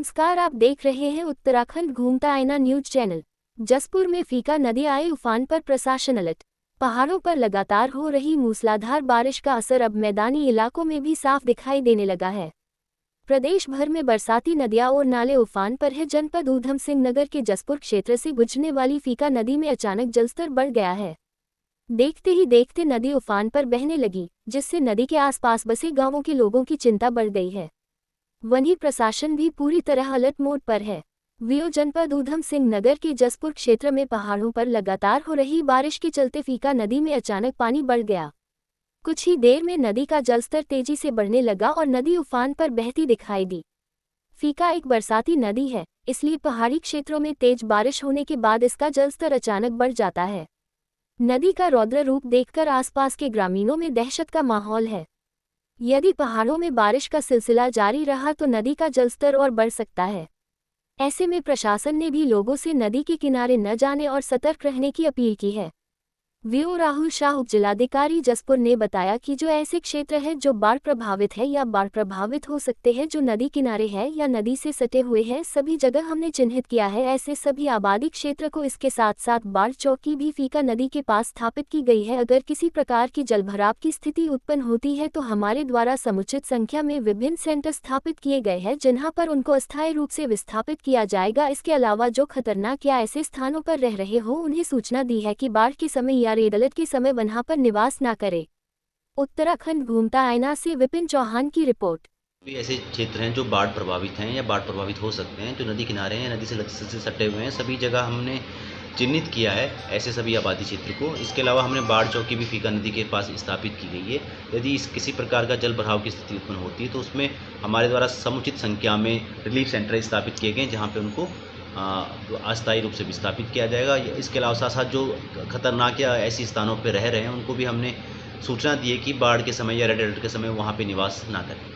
नमस्कार, आप देख रहे हैं उत्तराखंड घूमता आईना न्यूज चैनल। जसपुर में फीका नदी आए उफान पर प्रशासन अलर्ट। पहाड़ों पर लगातार हो रही मूसलाधार बारिश का असर अब मैदानी इलाकों में भी साफ दिखाई देने लगा है। प्रदेश भर में बरसाती नदियां और नाले उफान पर है। जनपद ऊधम सिंह नगर के जसपुर क्षेत्र से गुजरने वाली फीका नदी में अचानक जलस्तर बढ़ गया है। देखते ही देखते नदी उफान पर बहने लगी, जिससे नदी के आसपास बसे गांवों के लोगों की चिंता बढ़ गई है। वहीं प्रशासन भी पूरी तरह अलर्ट मोड पर है। जनपद ऊधम सिंह नगर के जसपुर क्षेत्र में पहाड़ों पर लगातार हो रही बारिश के चलते फीका नदी में अचानक पानी बढ़ गया। कुछ ही देर में नदी का जलस्तर तेजी से बढ़ने लगा और नदी उफान पर बहती दिखाई दी। फीका एक बरसाती नदी है, इसलिए पहाड़ी क्षेत्रों में तेज बारिश होने के बाद इसका जलस्तर अचानक बढ़ जाता है। नदी का रौद्र रूप देखकर आसपास के ग्रामीणों में दहशत का माहौल है। यदि पहाड़ों में बारिश का सिलसिला जारी रहा तो नदी का जलस्तर और बढ़ सकता है। ऐसे में प्रशासन ने भी लोगों से नदी के किनारे न जाने और सतर्क रहने की अपील की है। राहुल शाह, उपजिलाधिकारी जसपुर ने बताया कि जो ऐसे क्षेत्र हैं जो बाढ़ प्रभावित है या बाढ़ प्रभावित हो सकते हैं, जो नदी किनारे हैं या नदी से सटे हुए हैं, सभी जगह हमने चिन्हित किया है। ऐसे सभी आबादी क्षेत्र को इसके साथ साथ बाढ़ चौकी भी फीका नदी के पास स्थापित की गई है। अगर किसी प्रकार की जलभराव की स्थिति उत्पन्न होती है तो हमारे द्वारा समुचित संख्या में विभिन्न सेंटर स्थापित किए गए हैं, जिन्हां पर उनको अस्थायी रूप से विस्थापित किया जाएगा। इसके अलावा जो खतरनाक या ऐसे स्थानों पर रह रहे हो उन्हें सूचना दी है कि बाढ़ के समय या रेड अलर्ट के समय वहां पर निवास न करें। उत्तराखंड घूमता आईना से विपिन चौहान की रिपोर्ट। भी ऐसे क्षेत्र हैं जो बाढ़ प्रभावित हैं या बाढ़ प्रभावित हो सकते हैं, जो नदी किनारे हैं, नदी से सटे हुए हैं, सभी जगह हमने चिन्हित किया है ऐसे सभी आबादी क्षेत्र को। इसके अलावा हमने बाढ़ चौकी भी फीका नदी के पास स्थापित की गई है। यदि किसी प्रकार का जल भराव की स्थिति उत्पन्न होती है तो उसमें हमारे द्वारा समुचित संख्या में रिलीफ सेंटर स्थापित किए गए, जहाँ पे उनको अस्थायी रूप से विस्थापित किया जाएगा। इसके अलावा साथ साथ जो खतरनाक या ऐसी स्थानों पर रह रहे हैं उनको भी हमने सूचना दी है कि बाढ़ के समय या रेड अलर्ट के समय वहाँ पर निवास ना करें।